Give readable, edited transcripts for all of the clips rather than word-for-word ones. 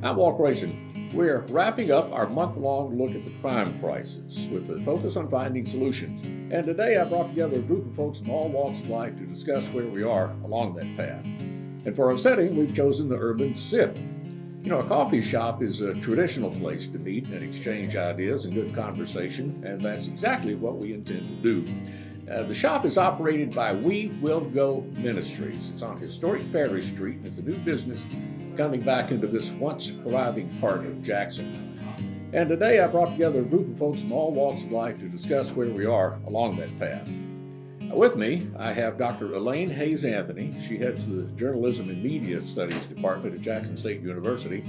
I'm Walt Grayson. We're wrapping up our month-long look at the crime crisis with a focus on finding solutions. And today I brought together a group of folks from all walks of life to discuss where we are along that path. And for our setting, we've chosen the urban sip. You know, a coffee shop is a traditional place to meet and exchange ideas and good conversation, and that's exactly what we intend to do. The shop is operated by We Will Go Ministries. It's on historic Ferry Street, and it's a new business coming back into this once thriving part of Jackson. And today I brought together a group of folks from all walks of life to discuss where we are along that path. With me, I have Dr. Elayne H. Anthony. She heads the Journalism and Media Studies Department at Jackson State University.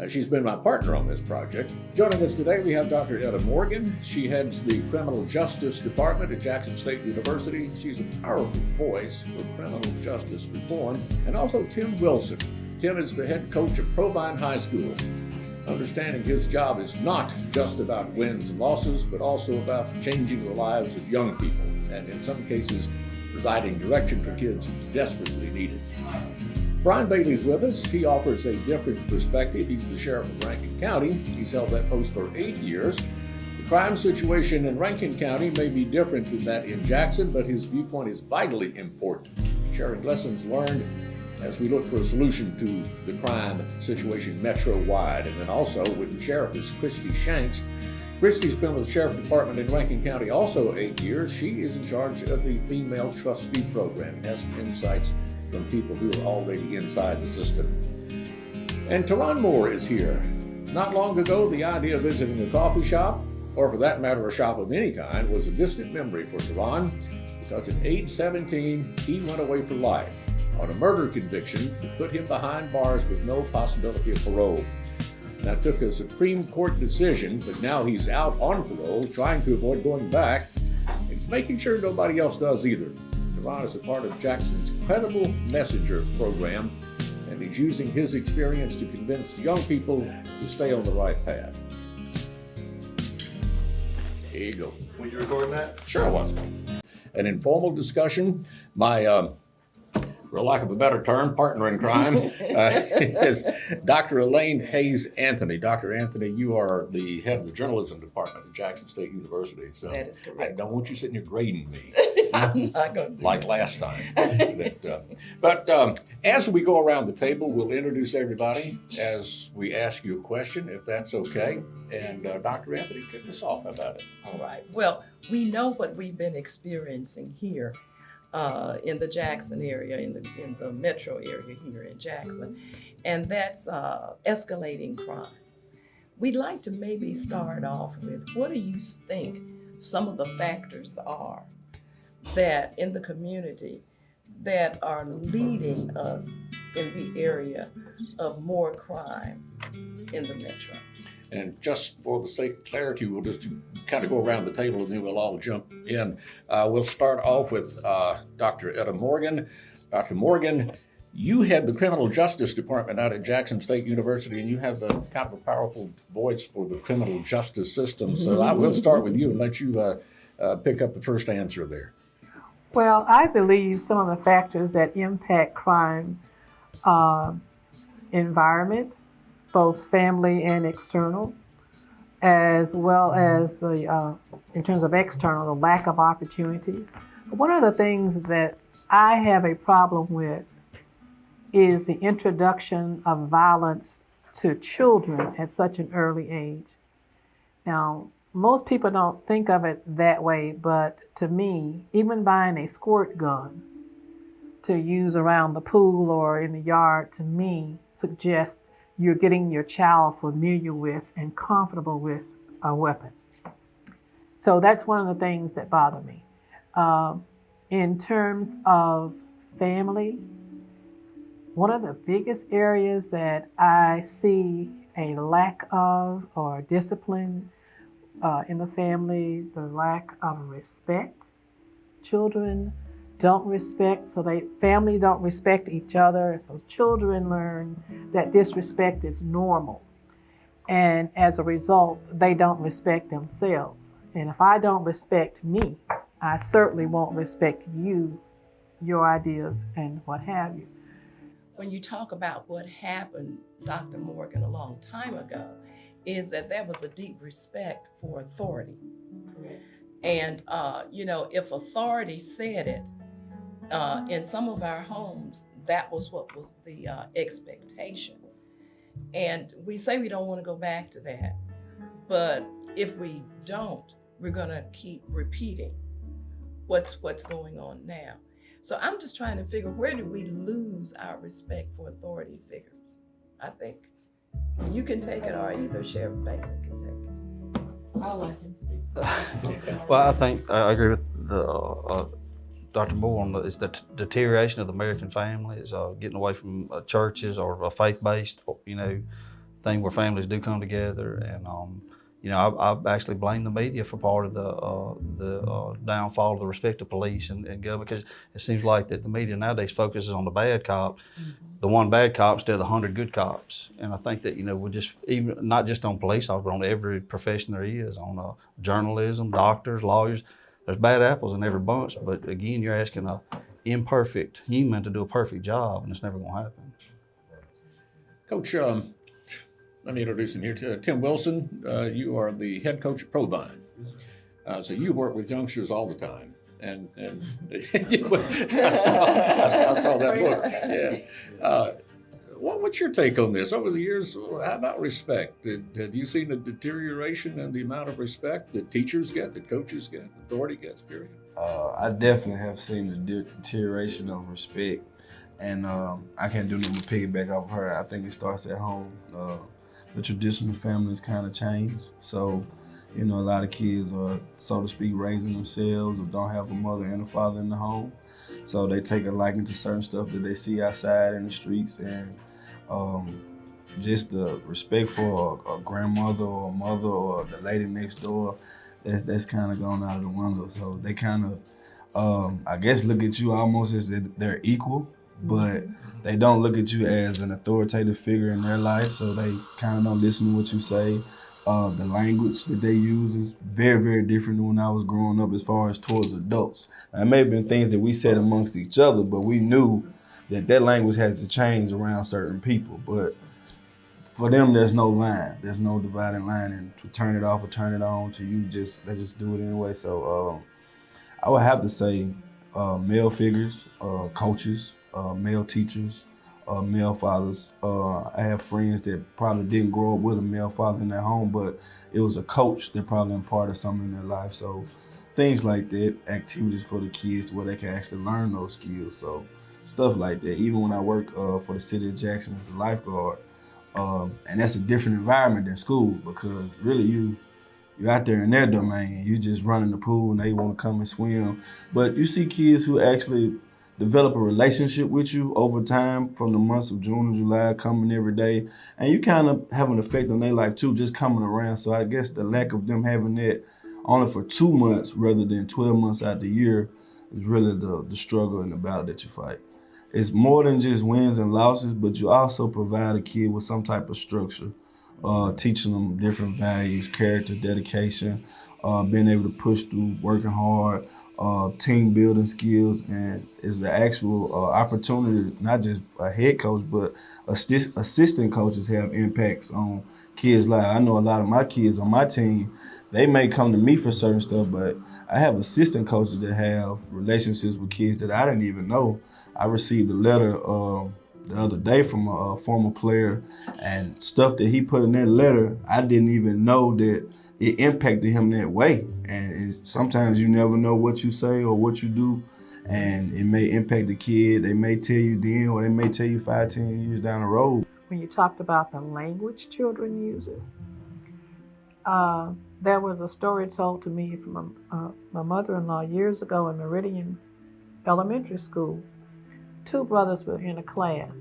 She's been my partner on this project. Joining us today, we have Dr. Elayne Morgan. She heads the Criminal Justice Department at Jackson State University. She's a powerful voice for criminal justice reform. And also Tim Wilson. Tim is the head coach of Provine High School. Understanding his job is not just about wins and losses, but also about changing the lives of young people, and in some cases, providing direction for kids who desperately need it. Brian Bailey's with us. He offers a different perspective. He's the sheriff of Rankin County. He's held that post for 8 years. The crime situation in Rankin County may be different than that in Jackson, but his viewpoint is vitally important, sharing lessons learned as we look for a solution to the crime situation metro-wide. And then also with the sheriff is Christy Shanks. Christy's been with the Sheriff Department in Rankin County also 8 years. She is in charge of the Female Trustee Program and has some insights from people who are already inside the system. And Teron Moore is here. Not long ago, the idea of visiting a coffee shop, or for that matter, a shop of any kind, was a distant memory for Teron because at age 17, he went away for life on a murder conviction that put him behind bars with no possibility of parole. That took a Supreme Court decision, but now he's out on parole, trying to avoid going back. He's making sure nobody else does either. Teron is a part of Jackson's Credible Messenger program, and he's using his experience to convince young people to stay on the right path. Here you go. Were you recording that? Sure was. An informal discussion. My for lack of a better term, partner in crime, is Dr. Elayne H. Anthony. Dr. Anthony, you are the head of the journalism department at Jackson State University. So that is correct. I don't want you sitting here grading me. I'm not going to. Like last time. But as we go around the table, we'll introduce everybody as we ask you a question, if that's okay. And Dr. Anthony, kick us off. How about it? All right. Well, we know what we've been experiencing here in the Jackson area, in the metro area here in Jackson, and that's escalating crime. We'd like to maybe start off with, what do you think some of the factors are that in the community that are leading us in the area of more crime in the metro? And just for the sake of clarity, we'll just kind of go around the table and then we'll all jump in. We'll start off with Dr. Elayne Morgan. Dr. Morgan, you head the Criminal Justice Department out at Jackson State University, and you have the kind of a powerful voice for the criminal justice system. So I will start with you and let you pick up the first answer there. Well, I believe some of the factors that impact crime, environment, both family and external, as well as the, in terms of external, the lack of opportunities. One of the things that I have a problem with is the introduction of violence to children at such an early age. Now, most people don't think of it that way, but to me, even buying a squirt gun to use around the pool or in the yard, to me, suggests you're getting your child familiar with and comfortable with a weapon. So that's one of the things that bother me. In terms of family, one of the biggest areas that I see a lack of or discipline in the family, the lack of respect. Children don't respect, so family don't respect each other, so children learn that disrespect is normal. And as a result, they don't respect themselves. And if I don't respect me, I certainly won't respect you, your ideas, and what have you. when you talk about what happened, Dr. Morgan, a long time ago, is that there was a deep respect for authority. And, if authority said it, in some of our homes, that was what was the expectation. And we say we don't want to go back to that. But if we don't, we're going to keep repeating what's going on now. So I'm just trying to figure, where do we lose our respect for authority figures? I think you can take it, or either Sheriff Baker can take it. I'll let him speak. Well, I think I agree with the Dr. Moore on it's the deterioration of the American family. Is getting away from churches or a faith-based, thing where families do come together. And I actually blame the media for part of the downfall of the respect of police and government, because it seems like that the media nowadays focuses on the bad cop, the one bad cop instead of the 100 good cops. And I think that we just, even not just on police officers, but on every profession there is, on journalism, doctors, lawyers. There's bad apples in every bunch, but again, you're asking an imperfect human to do a perfect job, and it's never going to happen. Coach, let me introduce him here. Tim Wilson, you are the head coach at Provine. So you work with youngsters all the time. And I saw that book. Yeah. What's your take on this? Over the years, how about respect? Have you seen a deterioration in the amount of respect that teachers get, that coaches get, authority gets, period? I definitely have seen the deterioration of respect. And I can't do nothing but piggyback off of her. I think it starts at home. The traditional families kind of change. So, a lot of kids are, so to speak, raising themselves or don't have a mother and a father in the home. So they take a liking to certain stuff that they see outside in the streets, and just the respect for a grandmother or a mother or the lady next door, that's kind of gone out of the window. So they kind of, I guess, look at you almost as if they're equal, but they don't look at you as an authoritative figure in their life, so they kind of don't listen to what you say. The language that they use is very, very different than when I was growing up as far as towards adults. It may have been things that we said amongst each other, but we knew that language has to change around certain people. But for them, there's no line. There's no dividing line, and to turn it off or turn it on, to you, let's just do it anyway. So I would have to say male figures, coaches, male teachers, male fathers. I have friends that probably didn't grow up with a male father in their home, but it was a coach that probably imparted something in their life. So things like that, activities for the kids where they can actually learn those skills. So stuff like that. Even when I work for the city of Jackson as a lifeguard, and that's a different environment than school, because really you're out there in their domain. You just running the pool and they want to come and swim. But you see kids who actually develop a relationship with you over time, from the months of June and July, coming every day. And you kind of have an effect on their life too, just coming around. So I guess the lack of them having that only for 2 months rather than 12 months out the year is really the struggle and the battle that you fight. It's more than just wins and losses, but you also provide a kid with some type of structure, teaching them different values, character, dedication, being able to push through, working hard, team building skills, and it's the actual opportunity, not just a head coach, but assistant coaches have impacts on kids' lives. I know a lot of my kids on my team, they may come to me for certain stuff, but I have assistant coaches that have relationships with kids that I didn't even know. I received a letter the other day from a former player, and stuff that he put in that letter, I didn't even know that it impacted him that way. And sometimes you never know what you say or what you do, and it may impact the kid. They may tell you then, or they may tell you 5-10 years down the road. When you talked about the language children uses, there was a story told to me from my mother-in-law years ago in Meridian Elementary School. 2 brothers were in a class,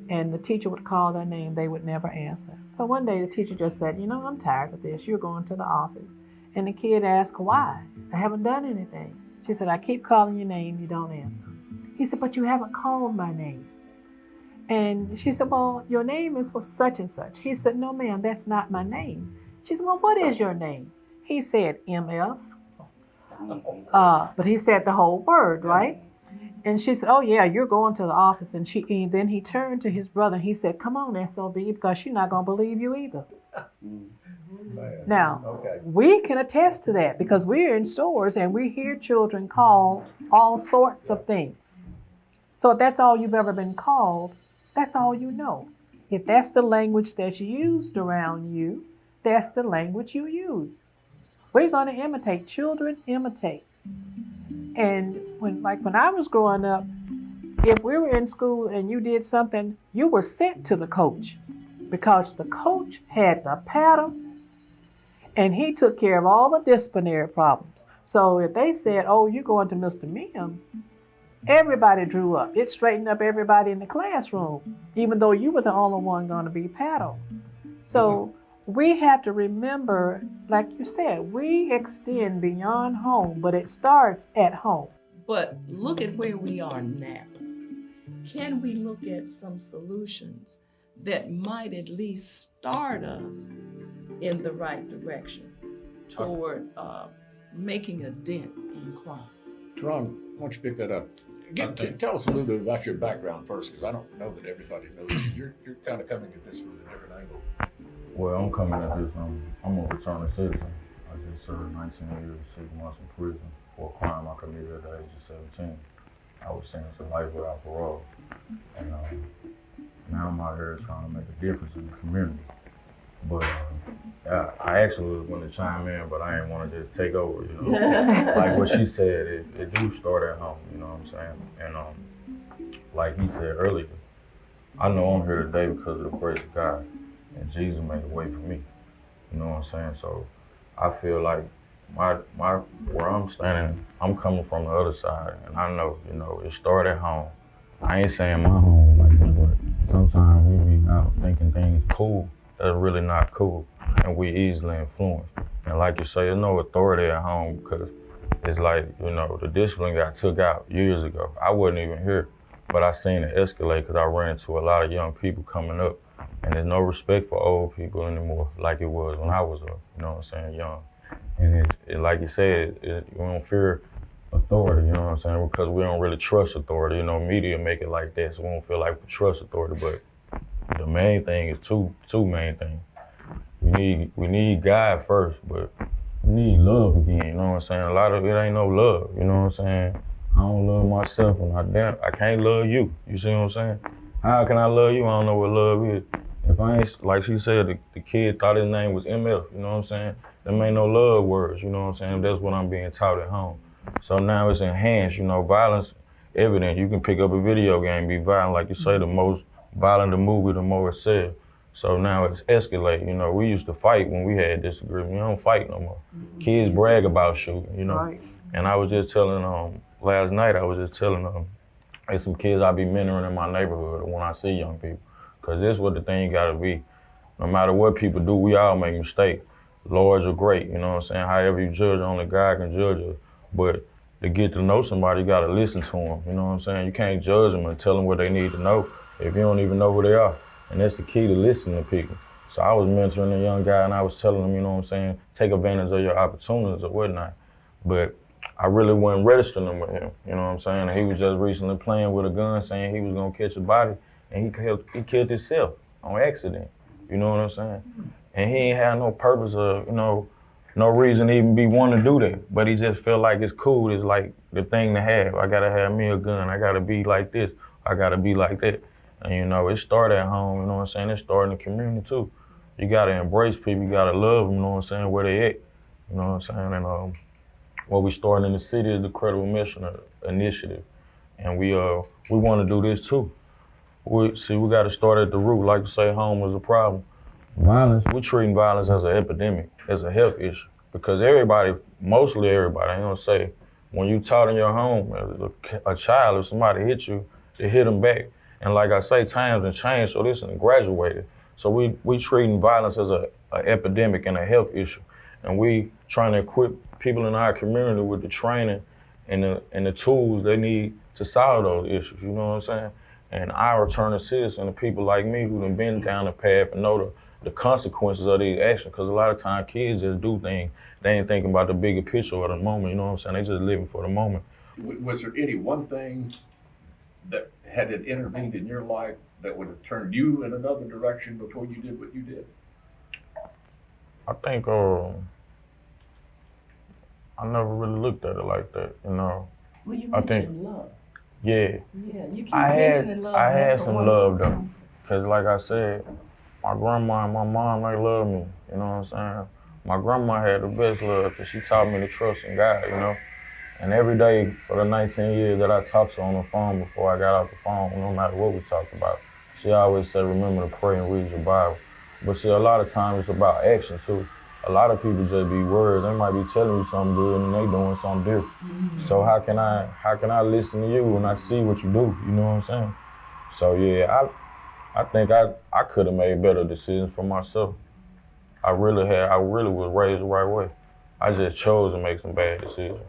and the teacher would call their name, they would never answer. So one day the teacher just said, I'm tired of this, you're going to the office. And the kid asked, why? I haven't done anything. She said, I keep calling your name, you don't answer. He said, but you haven't called my name. And she said, well, your name is for such and such. He said, no ma'am, that's not my name. She said, well, what is your name? He said, MF. But he said the whole word, right? And she said, oh yeah, you're going to the office. And then he turned to his brother and he said, come on, SOB, because she's not going to believe you either. Man. Now, Okay. we can attest to that because we're in stores and we hear children called all sorts of things. So if that's all you've ever been called, that's all you know. If that's the language that's used around you, that's the language you use. We're going to imitate. Children imitate. And when I was growing up, if we were in school and you did something, you were sent to the coach because the coach had the pattern and he took care of all the disciplinary problems. So if they said, oh, you're going to Mr. Mims, everybody drew up. It straightened up everybody in the classroom, even though you were the only one going to be paddled. So we have to remember, like you said, we extend beyond home, but it starts at home. But look at where we are now. Can we look at some solutions that might at least start us in the right direction toward making a dent in crime? Teron, why don't you pick that up? Tell us a little bit about your background first, because I don't know that everybody knows you. You're kind of coming at this from a different angle. Well, I'm coming at this, I'm a returning citizen. I just served 19 years, 6 months in prison for a crime I committed at the age of 17. I was sentenced to life without parole. And now I'm out here trying to make a difference in the community. But I actually was going to chime in, but I didn't want to just take over, you know. Like what she said, it do start at home, you know what I'm saying? And like he said earlier, I know I'm here today because of the grace of God, and Jesus made a way for me, you know what I'm saying? So I feel like where I'm standing, I'm coming from the other side, and I know, you know, it started at home. I ain't saying my home like that, but sometimes we be out thinking things cool that's really not cool, and we easily influenced. And like you say, there's no authority at home because it's like, you know, the discipline got took out years ago. I wasn't even here, but I seen it escalate because I ran into a lot of young people coming up, and there's no respect for old people anymore like it was when I was up, you know what I'm saying, young. And it like you said, you don't fear authority, you know what I'm saying, because we don't really trust authority. You know, media make it like that, so we don't feel like we trust authority, but the main thing is two main things. We need God first, but we need love again, you know what I'm saying? A lot of it ain't no love, you know what I'm saying? I don't love myself, and I can't love you, you see what I'm saying? How can I love you? I don't know what love is. If I ain't, like she said, the kid thought his name was MF, you know what I'm saying? Them ain't no love words, you know what I'm saying? That's what I'm being taught at home. So now it's enhanced, you know, violence evident. You can pick up a video game, be violent, like you say, the most violent the movie, the more it's said. So now it's escalating, you know. We used to fight when we had disagreement. You don't fight no more. Kids brag about shooting, you know. Right. And I was just telling, last night I was just telling there's some kids I be mentoring in my neighborhood when I see young people. Cause this is what the thing gotta be. No matter what people do, we all make mistakes. Large or great, you know what I'm saying? However you judge, only God can judge us. But to get to know somebody, you gotta listen to them, you know what I'm saying? You can't judge them and tell them what they need to know if you don't even know who they are. And that's the key to listening to people. So I was mentoring a young guy and I was telling him, you know what I'm saying, take advantage of your opportunities or whatnot. But I really wasn't registering them with him, you know what I'm saying? And he was just recently playing with a gun saying he was gonna catch a body, and he killed himself on accident, you know what I'm saying? And he ain't had no purpose of, you know, no reason to even be wanting to do that. But he just felt like it's cool, it's like the thing to have. I gotta have me a gun, I gotta be like this, I gotta be like that. And you know, it started at home, you know what I'm saying? It started in the community too. You gotta embrace people, you gotta love them, you know what I'm saying, where they at, you know what I'm saying? And what we started in the city is the Credible Mission Initiative. And we wanna do this too. We gotta start at the root, like you say, home is a problem. Violence, we're treating violence as an epidemic, as a health issue. Because everybody, mostly everybody, I'm gonna say, when you taught in your home, as a child, if somebody hit you, they hit them back. And like I say, times have changed, so this is graduated. So we treating violence as an epidemic and a health issue. And we trying to equip people in our community with the training and the tools they need to solve those issues, you know what I'm saying? And our returning citizen, the people like me who done been down the path and know the consequences of these actions, because a lot of times kids just do things, they ain't thinking about the bigger picture of the moment, you know what I'm saying? They just living for the moment. Was there any one thing that had it intervened in your life that would have turned you in another direction before you did what you did? I think I never really looked at it like that, you know. Well, you I think- mentioned love. Yeah, Yeah, you keep I mentioning love. had That's a some wonderful love though, thing. cause like I said, my grandma and my mom, they love me. You know what I'm saying? My grandma had the best love, cause she taught me to trust in God. You know, and every day for the 19 years that I talked to her on the phone before I got off the phone, no matter what we talked about, she always said, "Remember to pray and read your Bible." But see, a lot of times it's about action too. A lot of people just be words. They might be telling you something good and they doing something different. So how can I listen to you when I see what you do? You know what I'm saying? So yeah, I think I could have made better decisions for myself. I really was raised the right way. I just chose to make some bad decisions.